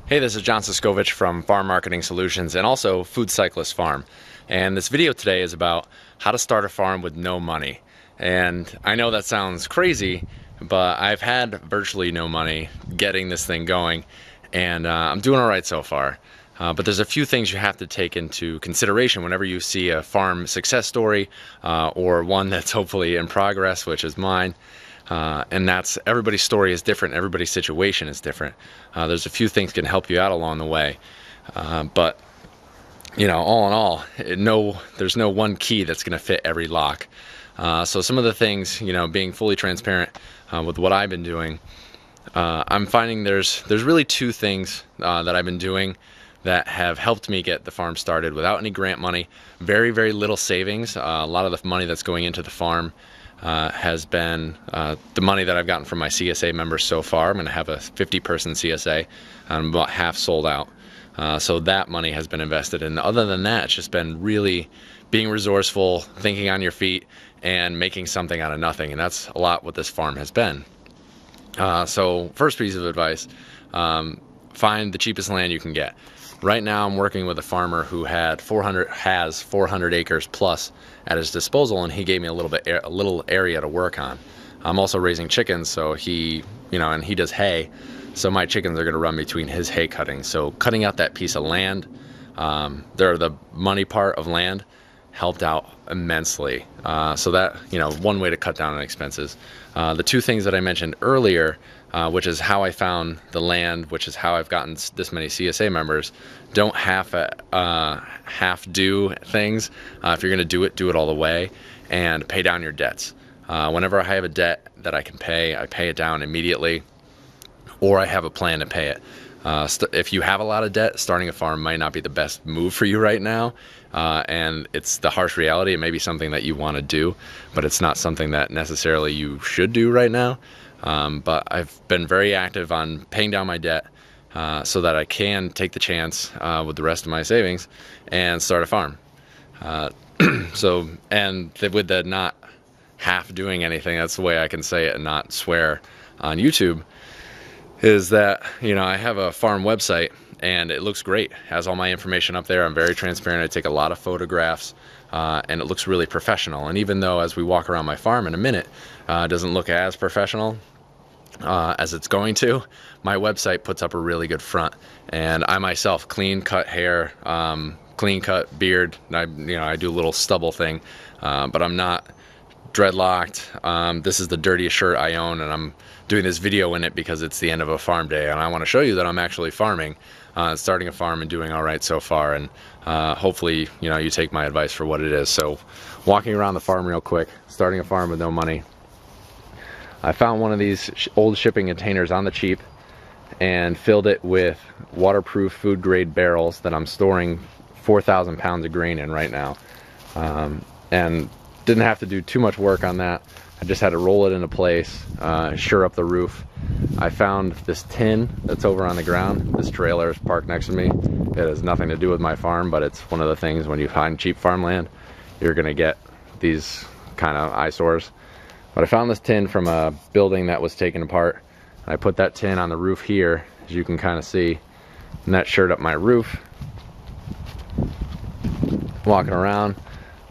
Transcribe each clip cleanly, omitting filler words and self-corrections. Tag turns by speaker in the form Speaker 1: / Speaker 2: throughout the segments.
Speaker 1: Hey, this is John Siskovich from Farm Marketing Solutions and also Food Cyclist Farm. And this video today is about how to start a farm with no money. And I know that sounds crazy, but I've had virtually no money getting this thing going, and I'm doing all right so far. But there's a few things you have to take into consideration whenever you see a farm success story or one that's hopefully in progress, which is mine. And that's everybody's story is different, everybody's situation is different. There's a few things can help you out along the way, but you know, all in all, there's no one key that's going to fit every lock. So some of the things, you know, being fully transparent with what I've been doing, I'm finding there's really two things that I've been doing that have helped me get the farm started without any grant money. Very, very little savings. A lot of the money that's going into the farm has been the money that I've gotten from my CSA members so far. I'm going to have a 50-person CSA. I'm about half sold out. So that money has been invested. And other than that, it's just been really being resourceful, thinking on your feet, and making something out of nothing. And that's a lot what this farm has been. So first piece of advice, find the cheapest land you can get. Right now I'm working with a farmer who has 400 acres plus at his disposal, and he gave me a little area to work on. I'm also raising chickens, so he does hay, so my chickens are going to run between his hay cuttings. So cutting out that piece of land, the money part of land helped out immensely. So that, one way to cut down on expenses. The two things that I mentioned earlier, which is how I found the land, which is how I've gotten this many CSA members. Don't half do things. If you're going to do it all the way, and pay down your debts. Whenever I have a debt that I can pay, I pay it down immediately, or I have a plan to pay it. If you have a lot of debt, starting a farm might not be the best move for you right now, and it's the harsh reality. It may be something that you want to do, but it's not something that necessarily you should do right now. But I've been very active on paying down my debt so that I can take the chance with the rest of my savings and start a farm. With the not half doing anything, that's the way I can say it and not swear on YouTube, is that, I have a farm website and it looks great. It has all my information up there. I'm very transparent. I take a lot of photographs. And it looks really professional. And even though as we walk around my farm in a minute, it doesn't look as professional as it's going to, my website puts up a really good front. And I myself, clean cut hair, clean cut beard. I do a little stubble thing, but I'm not dreadlocked. This is the dirtiest shirt I own, and I'm doing this video in it because it's the end of a farm day, and I want to show you that I'm actually farming, starting a farm and doing all right so far. And hopefully, you take my advice for what it is. So, walking around the farm real quick, starting a farm with no money. I found one of these old shipping containers on the cheap and filled it with waterproof food grade barrels that I'm storing 4,000 pounds of grain in right now. And didn't have to do too much work on that. I just had to roll it into place, sure up the roof. I found this tin that's over on the ground. This trailer is parked next to me. It has nothing to do with my farm, but it's one of the things when you find cheap farmland, you're gonna get these kind of eyesores. But I found this tin from a building that was taken apart. I put that tin on the roof here, as you can kind of see, and that shored up my roof. Walking around.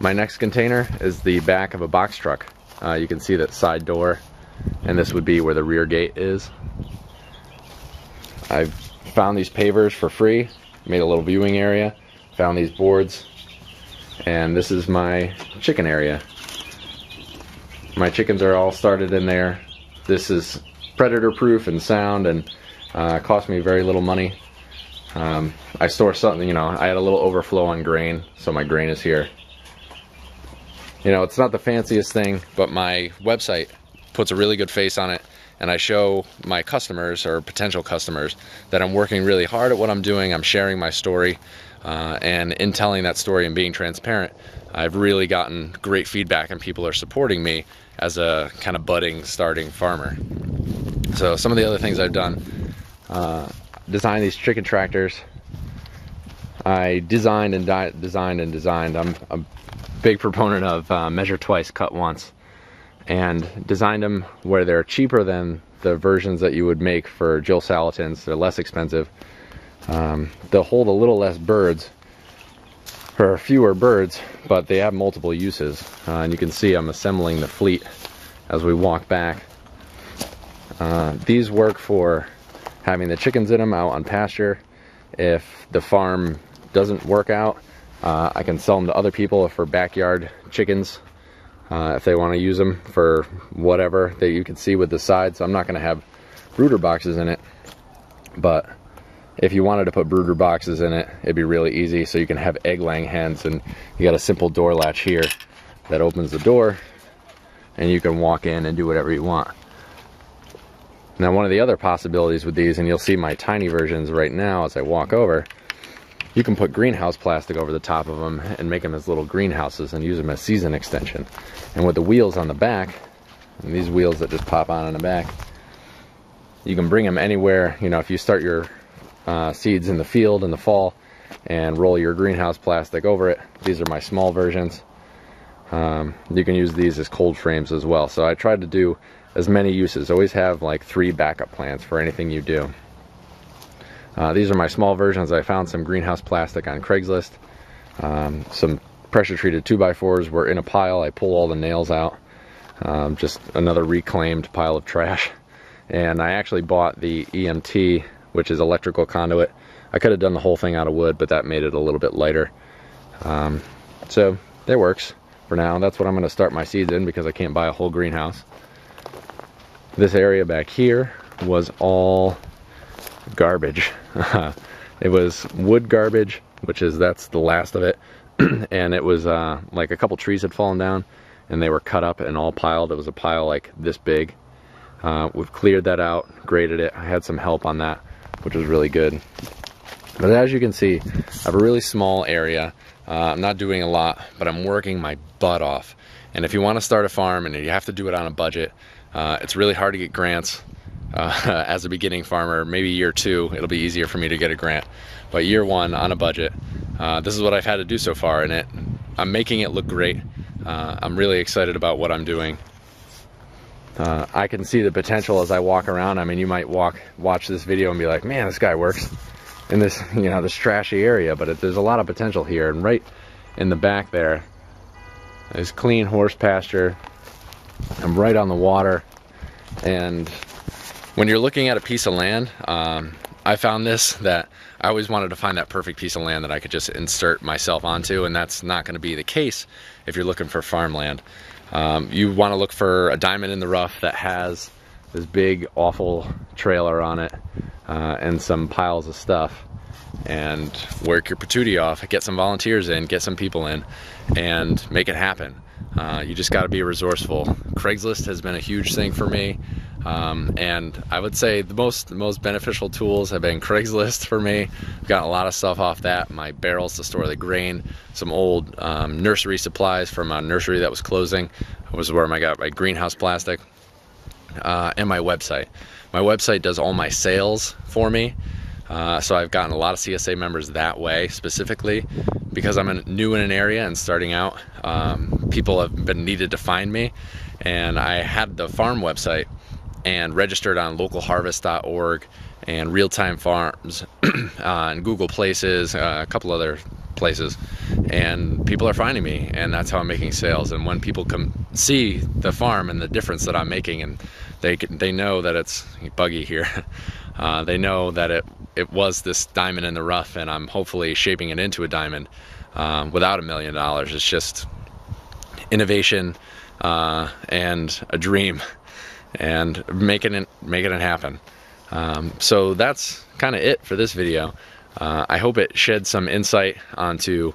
Speaker 1: My next container is the back of a box truck. You can see that side door, and this would be where the rear gate is. I've found these pavers for free, made a little viewing area, found these boards, and this is my chicken area. My chickens are all started in there. This is predator proof and sound, and cost me very little money. I store something, I had a little overflow on grain, so my grain is here. It's not the fanciest thing, but my website puts a really good face on it, and I show my customers or potential customers that I'm working really hard at what I'm doing. I'm sharing my story, and in telling that story and being transparent, I've really gotten great feedback, and people are supporting me as a kind of budding, starting farmer. So some of the other things I've done, designed these chicken tractors. I designed. I'm a big proponent of measure twice, cut once, and designed them where they're cheaper than the versions that you would make for Jill Salatins. They're less expensive, They'll hold a little less birds, or fewer birds, but they have multiple uses. And you can see I'm assembling the fleet as we walk back. These work for having the chickens in them out on pasture. If the farm doesn't work out, I can sell them to other people for backyard chickens, if they want to use them for whatever. That you can see with the sides, so I'm not going to have brooder boxes in it, but if you wanted to put brooder boxes in it, it'd be really easy. So you can have egg laying hens, and you got a simple door latch here that opens the door, and you can walk in and do whatever you want. Now, one of the other possibilities with these, and you'll see my tiny versions right now as I walk over, you can put greenhouse plastic over the top of them and make them as little greenhouses and use them as season extension. And with the wheels on the back, and these wheels that just pop on the back, you can bring them anywhere. You know, if you start your seeds in the field in the fall and roll your greenhouse plastic over it, these are my small versions. You can use these as cold frames as well. So I tried to do as many uses. Always have like 3 backup plans for anything you do. These are my small versions. I found some greenhouse plastic on Craigslist. Some pressure treated 2x4s were in a pile. I pulled all the nails out. Just another reclaimed pile of trash. And I actually bought the EMT, which is electrical conduit. I could have done the whole thing out of wood, but that made it a little bit lighter. So that works for now. That's what I'm going to start my seeds in, because I can't buy a whole greenhouse. This area back here was all garbage. It was wood garbage, that's the last of it. And it was like a couple trees had fallen down and they were cut up and all piled. It was a pile like this big. We've cleared that out, graded it. I had some help on that, which was really good. But as you can see, I have a really small area. I'm not doing a lot, but I'm working my butt off. And if you want to start a farm and you have to do it on a budget, it's really hard to get grants. As a beginning farmer, maybe year 2, it'll be easier for me to get a grant. But year 1 on a budget, this is what I've had to do so far, and I'm making it look great. I'm really excited about what I'm doing. I can see the potential as I walk around. I mean, you might watch this video and be like, man, this guy works in this, you know, this trashy area, but there's a lot of potential here. And right in the back there is clean horse pasture. I'm right on the water. And when you're looking at a piece of land, I found this, that I always wanted to find that perfect piece of land that I could just insert myself onto, and that's not going to be the case if you're looking for farmland. You want to look for a diamond in the rough that has this big awful trailer on it, and some piles of stuff, and work your patootie off, get some volunteers in, get some people in, and make it happen. You just got to be resourceful. Craigslist has been a huge thing for me, and I would say the most beneficial tools have been Craigslist for me. I've gotten a lot of stuff off that. My barrels to store the grain, some old nursery supplies from a nursery that was closing was where I got my greenhouse plastic, and my website. My website does all my sales for me. So I've gotten a lot of CSA members that way, specifically because I'm new in an area and starting out. People have been needed to find me, and I had the farm website and registered on localharvest.org and Real Time Farms and Google Places, a couple other places, and people are finding me, and that's how I'm making sales. And when people come see the farm and the difference that I'm making, and they know that it's buggy here, they know that it was this diamond in the rough, and I'm hopefully shaping it into a diamond without $1 million. It's just innovation and a dream, and making it happen. So that's kind of it for this video. I hope it sheds some insight onto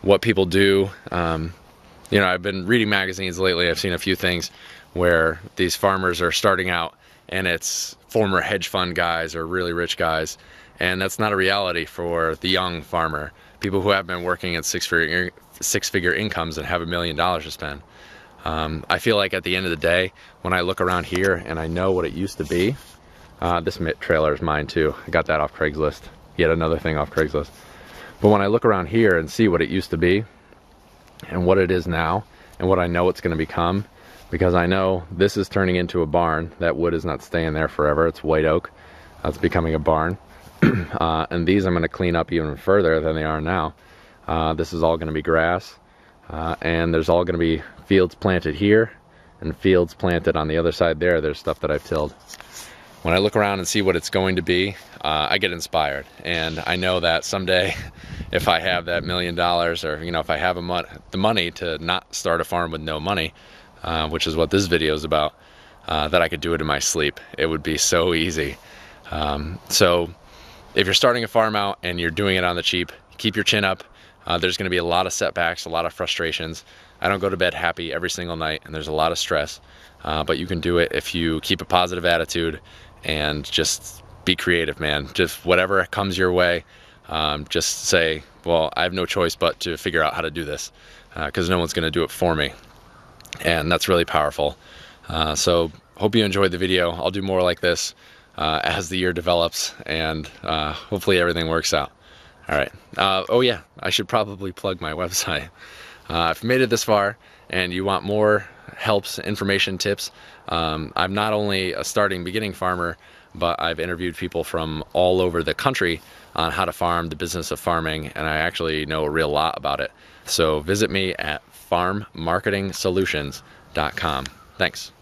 Speaker 1: what people do. You know, I've been reading magazines lately. I've seen a few things where these farmers are starting out, and it's former hedge fund guys or really rich guys, and that's not a reality for the young farmer. People who have been working at six-figure incomes and have $1 million to spend. I feel like at the end of the day, when I look around here and I know what it used to be, this trailer is mine too. I got that off Craigslist. Yet another thing off Craigslist. But when I look around here and see what it used to be and what it is now and what I know it's going to become, because I know this is turning into a barn. That wood is not staying there forever. It's white oak. It's becoming a barn. And these I'm going to clean up even further than they are now. This is all going to be grass, and there's all going to be fields planted here and fields planted on the other side there. There's stuff that I've tilled. When I look around and see what it's going to be, I get inspired, and I know that someday if I have that $1 million, or if I have the money to not start a farm with no money, which is what this video is about, that I could do it in my sleep. It would be so easy. So if you're starting a farm out and you're doing it on the cheap, keep your chin up. There's going to be a lot of setbacks, a lot of frustrations. I don't go to bed happy every single night, and there's a lot of stress, but you can do it if you keep a positive attitude and just be creative, man. Just whatever comes your way, just say, well, I have no choice but to figure out how to do this, because no one's going to do it for me. And that's really powerful. So hope you enjoyed the video. I'll do more like this as the year develops, and hopefully everything works out. All right. Oh yeah, I should probably plug my website. If you made it this far and you want more helps, information, tips, I'm not only a beginning farmer, but I've interviewed people from all over the country on how to farm, the business of farming, and I actually know a real lot about it. So visit me at farmmarketingsolutions.com. Thanks.